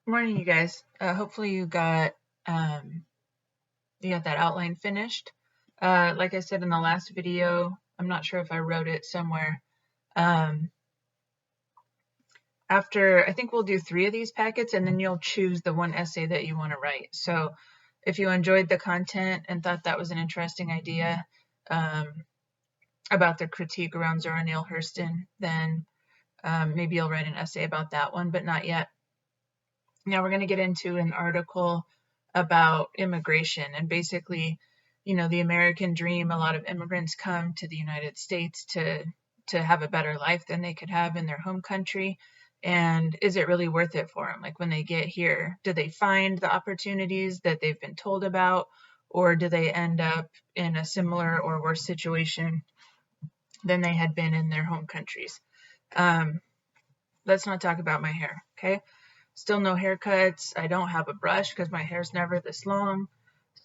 Morning, you guys. Hopefully you got that outline finished. Like I said in the last video, I'm not sure if I wrote it somewhere. Um, After I think we'll do 3 of these packets, and then you'll choose the one essay that you want to write. So if you enjoyed the content and thought that was an interesting idea um, about the critique around Zora Neale Hurston, then maybe you'll write an essay about that one, but not yet. Now we're going to get into an article about immigration and basically, the American dream. A lot of immigrants come to the United States to have a better life than they could have in their home country. And is it really worth it for them? Like when they get here, do they find the opportunities that they've been told about, or do they end up in a similar or worse situation than they had been in their home countries? Let's not talk about my hair, okay? Still no haircuts. I don't have a brush because my hair's never this long.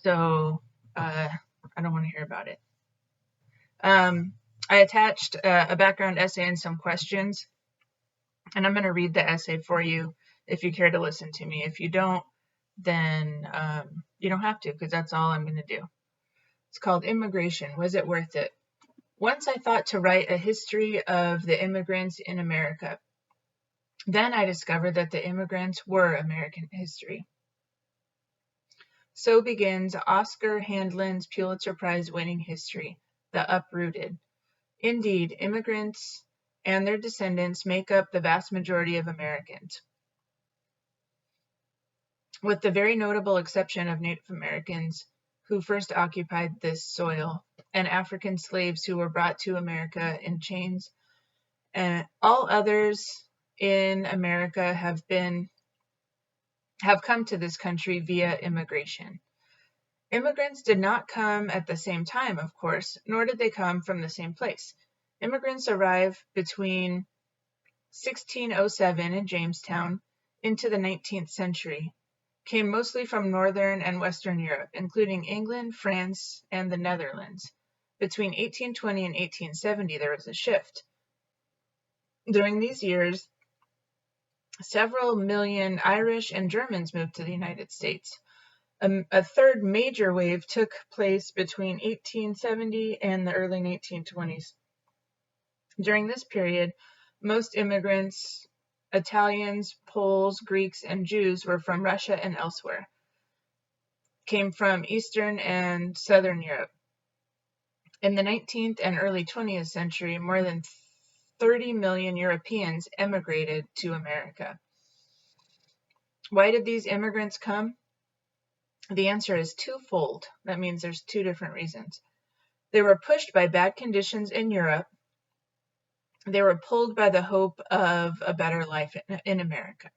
So I don't want to hear about it. I attached a background essay and some questions, and I'm going to read the essay for you if you care to listen to me. If you don't, then you don't have to, because that's all I'm going to do. It's called Immigration. Was it worth it? Once I thought to write a history of the immigrants in America. Then I discovered that the immigrants were American history. So begins Oscar Handlin's Pulitzer Prize-winning history, The Uprooted. Indeed, immigrants and their descendants make up the vast majority of Americans, with the very notable exception of Native Americans who first occupied this soil, and African slaves who were brought to America in chains. And all others in America have come to this country via immigration. Immigrants did not come at the same time, of course, nor did they come from the same place. Immigrants arrived between 1607 in Jamestown into the 19th century, came mostly from Northern and Western Europe, including England, France, and the Netherlands. Between 1820 and 1870, there was a shift. During these years, several million Irish and Germans moved to the United States. A third major wave took place between 1870 and the early 1920s. During this period, most immigrants, Italians, Poles, Greeks, and Jews, were from Russia and elsewhere, came from Eastern and Southern Europe. In the 19th and early 20th century, more than 30 million Europeans emigrated to America. Why did these immigrants come? The answer is twofold. That means there's 2 different reasons. They were pushed by bad conditions in Europe. They were pulled by the hope of a better life in America.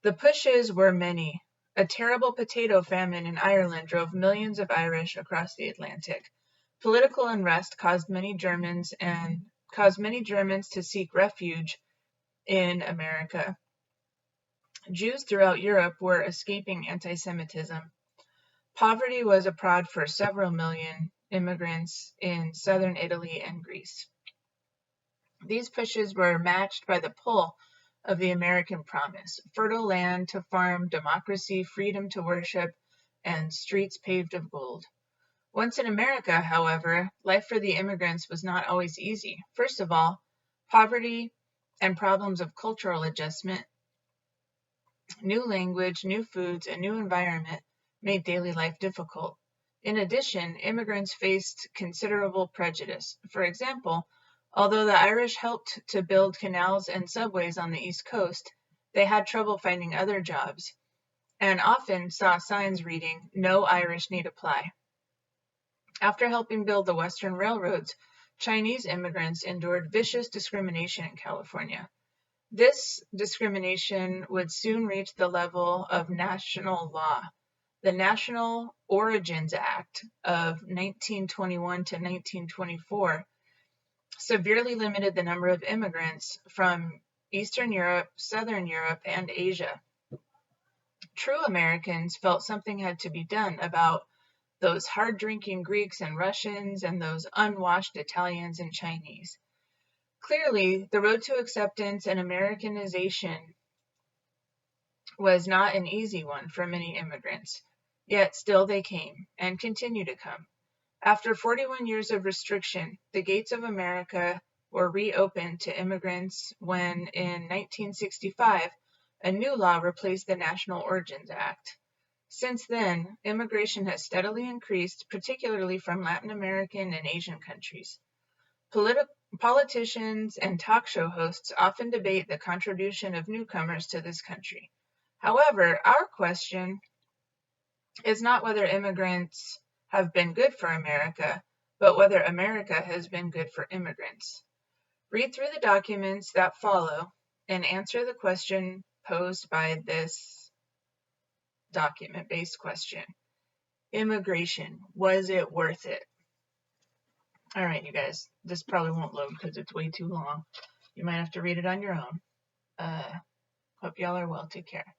The pushes were many. A terrible potato famine in Ireland drove millions of Irish across the Atlantic. Political unrest caused many Germans to seek refuge in America. Jews throughout Europe were escaping anti-Semitism. Poverty was a prod for several million immigrants in southern Italy and Greece. These pushes were matched by the pull of the American promise: fertile land to farm, democracy, freedom to worship, and streets paved of gold. Once in America, however, life for the immigrants was not always easy. First of all, poverty and problems of cultural adjustment, new language, new foods, and new environment made daily life difficult. In addition, immigrants faced considerable prejudice. For example, although the Irish helped to build canals and subways on the East Coast, they had trouble finding other jobs, and often saw signs reading, "No Irish need apply." After helping build the Western railroads, Chinese immigrants endured vicious discrimination in California. This discrimination would soon reach the level of national law. The National Origins Act of 1921 to 1924 severely limited the number of immigrants from Eastern Europe, Southern Europe, and Asia. True Americans felt something had to be done about those hard-drinking Greeks and Russians and those unwashed Italians and Chinese. Clearly, the road to acceptance and Americanization was not an easy one for many immigrants, yet still they came, and continue to come. After 41 years of restriction, the gates of America were reopened to immigrants when, in 1965, a new law replaced the National Origins Act. Since then, immigration has steadily increased, particularly from Latin American and Asian countries. Politicians and talk show hosts often debate the contribution of newcomers to this country. However, our question is not whether immigrants have been good for America, but whether America has been good for immigrants. Read through the documents that follow and answer the question posed by this document-based question. Immigration, was it worth it? All right, you guys, this probably won't load because it's way too long. You might have to read it on your own. Hope y'all are well. Take care.